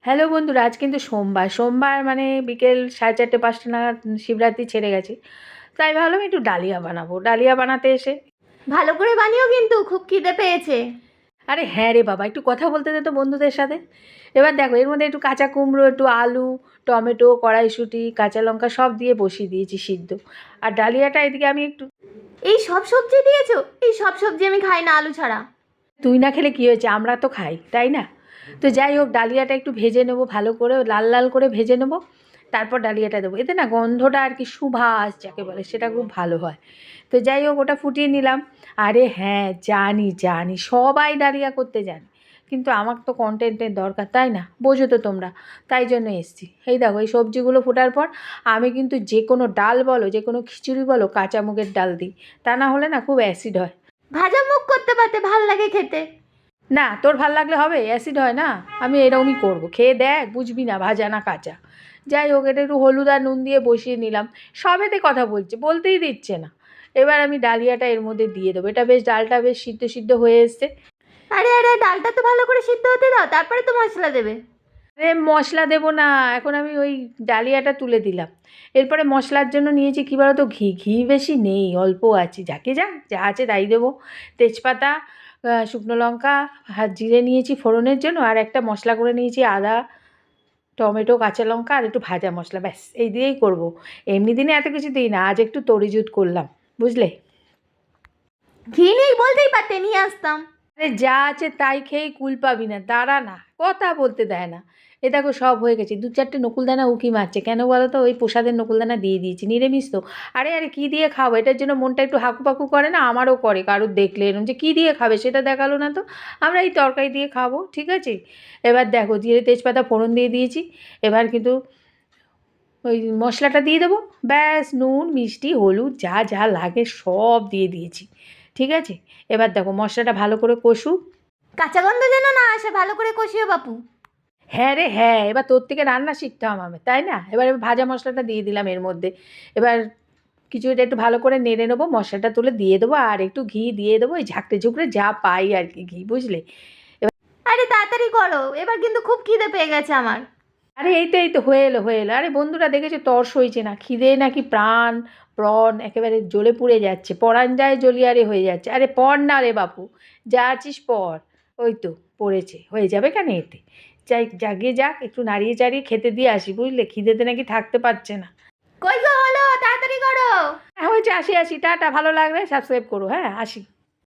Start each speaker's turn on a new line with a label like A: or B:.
A: Hello বন্ধুরা, আজ কিন্তু সোমবার। সোমবার মানে বিকেল 4:30-5টা নাগাদ শিবরাত্রি ছেড়ে গেছে। তাই ভাবলাম একটু ডালিয়া বানাবো। ডালিয়া বানাতে এসে
B: ভালো করে বানিও, কিন্তু খুব খিদে পেয়েছে।
A: আরে হ্যাঁ রে বাবা, একটু কথা বলতে দে তো বন্ধুদের সাথে। এবার দেখো, এর মধ্যে একটু কাঁচা কুমড়ো, একটু আলু, টমেটো, কড়াইশুঁটি, কাঁচা লঙ্কা সব দিয়ে বসিয়ে দিয়েছি সিদ্ধ। আর ডালিয়াটা এদিকে আমি একটু
B: এই সব সবজি দিয়েছো? এই সব সবজি আমি খাই না, আলু ছাড়া।
A: তুই না খেলে কী হয়েছে, আমরা তো খাই, তাই না? তো যাই হোক, ডালিয়াটা একটু ভেজে নেবো ভালো করে, লাল লাল করে ভেজে নেবো। তারপর ডালিয়াটা দেবো, এতে না গন্ধটা আর কি সুবাস যাকে বলে সেটা খুব ভালো হয়। তো যাই হোক, ওটা ফুটিয়ে নিলাম। আরে হ্যাঁ, জানি জানি সবাই ডালিয়া করতে জানে, কিন্তু আমার তো কন্টেন্টের দরকার, তাই না? বোঝো তো তোমরা, তাই জন্য এসছি। এই দেখো, এই সবজিগুলো ফোটার পর আমি কিন্তু যে কোনো ডাল বলো, যে কোনো খিচুড়ি বলো, কাঁচা মুগের ডাল দিই। তা না হলে না খুব অ্যাসিড হয়।
B: ভাজা মুখ করতে পারতে, ভাল লাগে খেতে।
A: না, তোর ভাল লাগলে হবে? অ্যাসিড হয় না। আমি এরকমই করবো, খেয়ে দেখ, বুঝবি না ভাজা না কাঁচা। যাই হোক, এটা একটু হলুদ আর নুন দিয়ে বসিয়ে নিলাম। সবেতে কথা বলছে, বলতেই দিচ্ছে না। এবার আমি ডালিয়াটা এর মধ্যে দিয়ে দেবো। এটা বেশ, ডালটা বেশ সিদ্ধ সিদ্ধ হয়ে এসছে।
B: আরে আরে, ডালটা তো ভালো করে সিদ্ধ হতে দাও, তারপরে তো মশলা দেবে।
A: আরে মশলা দেবো না, এখন আমি ওই ডালিয়াটা তুলে দিলাম। এরপরে মশলার জন্য নিয়েছি কী বলো তো, ঘি। ঘি বেশি নেই, অল্প আছে, যাকে যা আছে তাই দেবো। তেজপাতা, শুকনো লঙ্কা আর জিরে নিয়েছি ফোড়নের জন্য, আর একটা মশলা করে নিয়েছি আদা, টমেটো, কাঁচা লঙ্কা আর একটু ভাজা মশলা, ব্যাস এই দিয়েই করব। এমনি দিনে এত কিছু দিই না, আজ একটু তরিজুত করলাম, বুঝলে?
B: ঘি নেই বলতেই পারতে, নিয়ে আসতাম।
A: আরে যা আছে তাই খেয়েই কুল পাবি না, দাঁড়া না, কথা বলতে দেয় না। এ দেখো সব হয়ে গেছে, 2-4টে নকুলদানা উঁকি মারছে, কেন বলো তো? ওই প্রসাদের নকুলদানা দিয়ে দিয়েছি, নিরামিষ তো। আরে আরে, কী দিয়ে খাবো? এটার জন্য মনটা একটু হাঁকুপাকু করে না? আমারও করে, কারোর দেখলে এরকম যে কী দিয়ে খাবে সেটা দেখালো না তো। আমরা এই তরকারি দিয়ে খাবো, ঠিক আছে? এবার দেখো, জিরে তেজপাতা ফোড়ন দিয়ে দিয়েছি। এবার কিন্তু ওই মশলাটা দিয়ে দেবো, ব্যাস নুন মিষ্টি হলুদ যা যা লাগে সব দিয়ে দিয়েছি, ঠিক আছে? এবার দেখো মশলাটা ভালো করে কষুক।
B: কাঁচা গন্ধ যেন না আসে, ভালো করে কষিও বাপু।
A: হ্যাঁ রে হ্যাঁ, এবার তোর থেকে রান্না শিখতে হবে আমি, তাই না? এবার ভাজা মশলাটা দিয়ে দিলাম এর মধ্যে। এবার কিছুটা একটু ভালো করে নেড়ে নেবো, মশলাটা তুলে দিয়ে দেবো, আর একটু ঘি দিয়ে দেবো, এই ঝাঁকড়ে ঝুঁকড়ে যা পাই আর কি ঘি, বুঝলে?
B: আরে তাড়াতাড়ি করো, এবার কিন্তু খুব খিদে পেয়ে গেছে আমার।
A: আরে এই তো হয়ে এলো হয়ে এলো। আরে বন্ধুরা, দেখেছো তর সইছে না, খিদে নাকি প্রাণ প্রণ একেবারে জ্বলে পুড়ে যাচ্ছে, পরাণ যায় জ্বলিয়ারে হয়ে যাচ্ছে। আরে পড় না রে বাপু, যা আছিস পড়। ওই তো পড়েছে, হয়ে যাবে কেন এতে? যাই, জাগিয়ে যাক, একটু নাড়িয়ে চাড়িয়ে খেতে দিয়ে আসি, বুঝলে? খিদেতে নাকি থাকতে পারছে না।
B: কই গো, হলো, তাড়াতাড়ি করো।
A: হ্যাঁ হয়েছে, আসি আসি, টাটা, ভালো লাগলে সাবস্ক্রাইব করো, হ্যাঁ আসি।